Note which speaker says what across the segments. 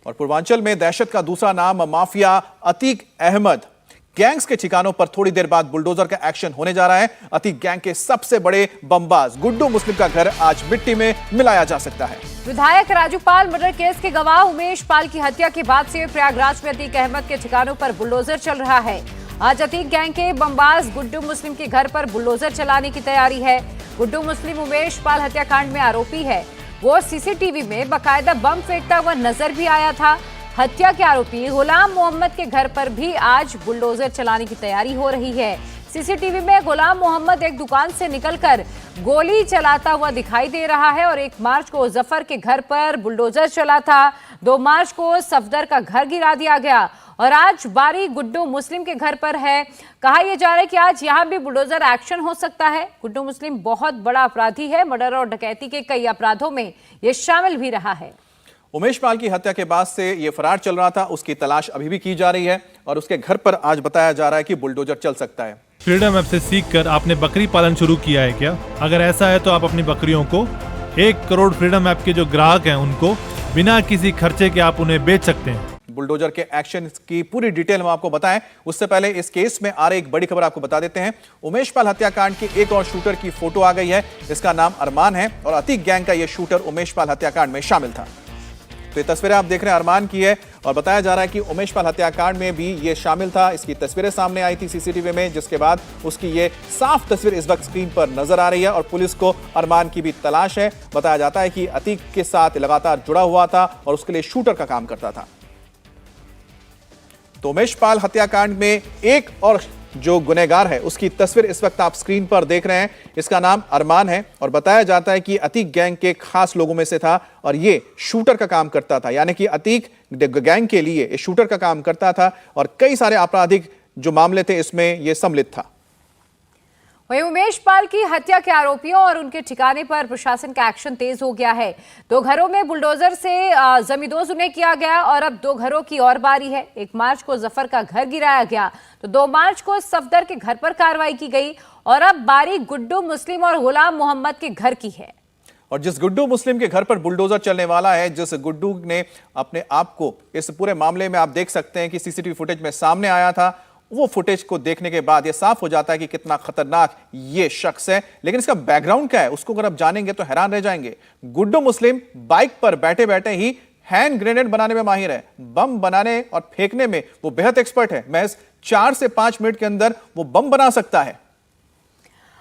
Speaker 1: और पूर्वांचल में दहशत का दूसरा नाम माफिया अतीक अहमद। गैंग्स के ठिकानों पर थोड़ी देर बाद बुलडोजर का एक्शन होने जा रहा है। अतीक गैंग के सबसे बड़े बमबाज गुड्डू मुस्लिम का घर आज मिट्टी में मिलाया जा सकता है।
Speaker 2: विधायक राजू पाल मर्डर केस के गवाह उमेश पाल की हत्या के बाद से प्रयागराज में अतीक अहमद के ठिकानों पर बुलडोजर चल रहा है। आज अतीक गैंग के बमबाज गुड्डू मुस्लिम के घर पर बुलडोजर चलाने की तैयारी है। गुड्डू मुस्लिम उमेश पाल हत्याकांड में आरोपी है। वो सीसीटीवी में बाकायदा बम फेंकता हुआ नजर भी आया था। हत्या के आरोपी गुलाम मोहम्मद के घर पर भी आज बुलडोजर चलाने की तैयारी हो रही है। सीसीटीवी में गुलाम मोहम्मद एक दुकान से निकलकर गोली चलाता हुआ दिखाई दे रहा है और 1 मार्च को जफर के घर पर बुलडोजर चला था। 2 मार्च को सफदर का घर गिरा दिया गया और आज बारी गुड्डू मुस्लिम के घर पर है। कहा यह जा रहा है कि आज यहां भी बुलडोजर एक्शन हो सकता है। गुड्डू मुस्लिम बहुत बड़ा अपराधी है। मर्डर और डकैती के कई अपराधों में यह शामिल भी रहा है।
Speaker 1: उमेश पाल की हत्या के बाद से ये फरार चल रहा था, उसकी तलाश अभी भी की जा रही है और उसके घर पर आज बताया जा रहा है कि बुलडोजर चल सकता है।
Speaker 3: फ्रीडम ऐप से सीखकर आपने बकरी पालन शुरू किया है क्या? अगर ऐसा है तो आप अपनी बकरियों को 1 करोड़ फ्रीडम ऐप के जो ग्राहक हैं उनको बिना किसी खर्चे के आप उन्हें बेच सकते हैं।
Speaker 1: बुलडोजर के एक्शन की पूरी डिटेल हम आपको बताएं, उससे पहले इस केस में आ रही एक बड़ी खबर आपको बता देते हैं। उमेश पाल हत्याकांड के एक और शूटर की फोटो आ गई है। इसका नाम अरमान है और अतीक गैंग का यह शूटर उमेश पाल हत्याकांड में शामिल था। तो ये तस्वीरें आप देख रहे हैं अरमान की है और बताया जा रहा है कि उमेश पाल हत्याकांड में भी ये शामिल था। इसकी तस्वीरें सामने आई थी सीसीटीवी में, जिसके बाद उसकी ये साफ तस्वीर इस वक्त स्क्रीन पर नजर आ रही है और पुलिस को अरमान की भी तलाश है। बताया जाता है कि अतीक के साथ लगातार जुड़ा हुआ था और उसके लिए शूटर का काम करता था। तो उमेश पाल हत्याकांड में एक और जो गुनहगार है उसकी तस्वीर इस वक्त आप स्क्रीन पर देख रहे हैं। इसका नाम अरमान है और बताया जाता है कि अतीक गैंग के खास लोगों में से था और ये शूटर का काम करता था, यानी कि अतीक गैंग के लिए शूटर का काम करता था और कई सारे आपराधिक जो मामले थे इसमें यह सम्मिलित था।
Speaker 2: वहीं उमेश पाल की हत्या के आरोपियों और उनके ठिकाने पर प्रशासन का एक्शन तेज हो गया है। 2 घरों में बुलडोजर से जमींदोज उन्हें किया गया और अब 2 घरों की और बारी है। 1 मार्च को जफर का घर गिराया गया तो 2 मार्च को सफदर के घर पर कार्रवाई की गई और अब बारी गुड्डू मुस्लिम और गुलाम मोहम्मद के घर की है।
Speaker 1: और जिस गुड्डू मुस्लिम के घर पर बुलडोजर चलने वाला है, जिस गुड्डू ने अपने आप को इस पूरे मामले में आप देख सकते हैं कि सीसीटीवी फुटेज में सामने आया था, वो फुटेज को देखने के बाद ये साफ हो जाता है कि कितना खतरनाक ये शख्स है। लेकिन इसका बैकग्राउंड क्या है उसको अगर आप जानेंगे तो हैरान रह जाएंगे। गुड्डू मुस्लिम बाइक पर बैठे बैठे ही हैंड ग्रेनेड बनाने में माहिर है। बम बनाने और फेंकने में वो बेहद एक्सपर्ट है। महज 4 से 5 मिनट के अंदर वो बम बना सकता है।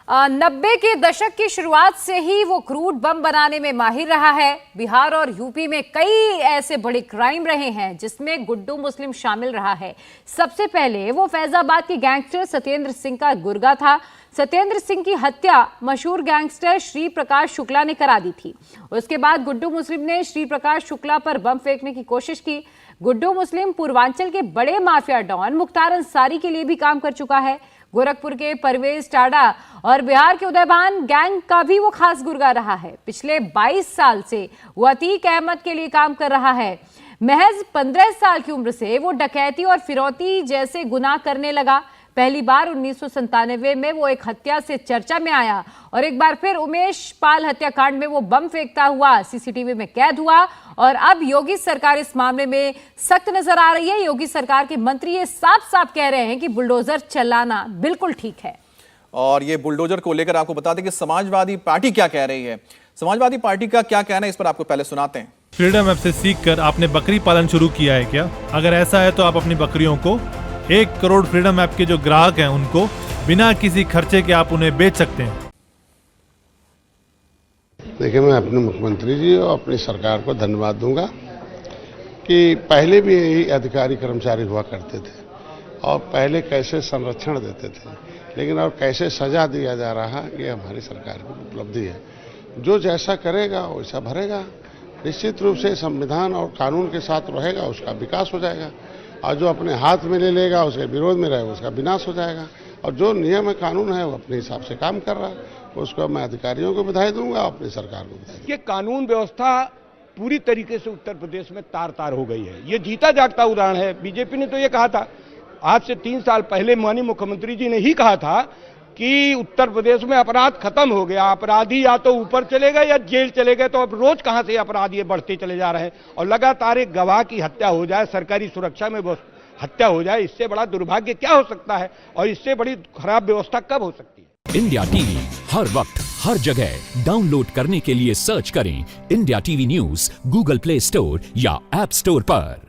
Speaker 2: 90 के दशक की शुरुआत से ही वो क्रूड बम बनाने में माहिर रहा है। बिहार और यूपी में कई ऐसे बड़े क्राइम रहे हैं जिसमें गुड्डू मुस्लिम शामिल रहा है। सबसे पहले वो फैजाबाद के गैंगस्टर सत्येंद्र सिंह का गुर्गा था। सत्येंद्र सिंह की हत्या मशहूर गैंगस्टर श्री प्रकाश शुक्ला ने करा दी थी। उसके बाद गुड्डू मुस्लिम ने श्री प्रकाश शुक्ला पर बम फेंकने की कोशिश की। गुड्डू मुस्लिम पूर्वांचल के बड़े माफिया डॉन मुख्तार अंसारी के लिए भी काम कर चुका है। गोरखपुर के परवेज टाडा और बिहार के उदयभान गैंग का भी वो खास गुर्गा रहा है। पिछले 22 साल से वो अतीक अहमद के लिए काम कर रहा है। महज 15 साल की उम्र से वो डकैती और फिरौती जैसे गुनाह करने लगा। पहली बार 1997 में वो एक हत्या से चर्चा में आया और एक बार फिर उमेश पाल हत्याकांड में वो बम फेंकता हुआ सीसीटीवी में कैद हुआ और अब योगी सरकार इस मामले में सख्त नजर आ रही है। योगी सरकार के मंत्री ये साफ साफ कह रहे हैं कि बुलडोजर चलाना बिल्कुल ठीक है।
Speaker 1: और ये बुलडोजर को लेकर आपको बता दें कि समाजवादी पार्टी क्या कह रही है। समाजवादी पार्टी का क्या कहना है इस पर आपको पहले सुनाते हैं।
Speaker 3: फ्रीडम ऐप से सीखकर आपने बकरी पालन शुरू किया है क्या? अगर ऐसा है तो आप अपनी बकरियों को 1 करोड़ फ्रीडम ऐप के जो ग्राहक हैं उनको बिना किसी खर्चे के आप उन्हें बेच सकते हैं।
Speaker 4: देखिए, मैं अपने मुख्यमंत्री जी और अपनी सरकार को धन्यवाद दूंगा कि पहले भी यही अधिकारी कर्मचारी हुआ करते थे और पहले कैसे संरक्षण देते थे, लेकिन अब कैसे सजा दिया जा रहा है, ये हमारी सरकार की उपलब्धि है। जो जैसा करेगा वैसा भरेगा। निश्चित रूप से संविधान और कानून के साथ रहेगा उसका विकास हो जाएगा और जो अपने हाथ में ले लेगा उसके विरोध में रहेगा उसका विनाश हो जाएगा। और जो नियम कानून है वो अपने हिसाब से काम कर रहा है, उसको मैं अधिकारियों को बधाई दूंगा, अपनी सरकार को बधाई दूंगा।
Speaker 5: ये कानून व्यवस्था पूरी तरीके से उत्तर प्रदेश में तार तार हो गई है। ये जीता जागता उदाहरण है। बीजेपी ने तो ये कहा था, आज से 3 साल पहले माननीय मुख्यमंत्री जी ने ही कहा था कि उत्तर प्रदेश में अपराध खत्म हो गया, अपराधी या तो ऊपर चले गए या जेल चले गए, तो अब रोज कहां से अपराध ये बढ़ते चले जा रहे हैं। और लगातार एक गवाह की हत्या हो जाए, सरकारी सुरक्षा में हत्या हो जाए, इससे बड़ा दुर्भाग्य क्या हो सकता है और इससे बड़ी खराब व्यवस्था कब हो सकती है।
Speaker 6: इंडिया टीवी हर वक्त हर जगह डाउनलोड करने के लिए सर्च करें India TV news Google play store या ऐप स्टोर पर।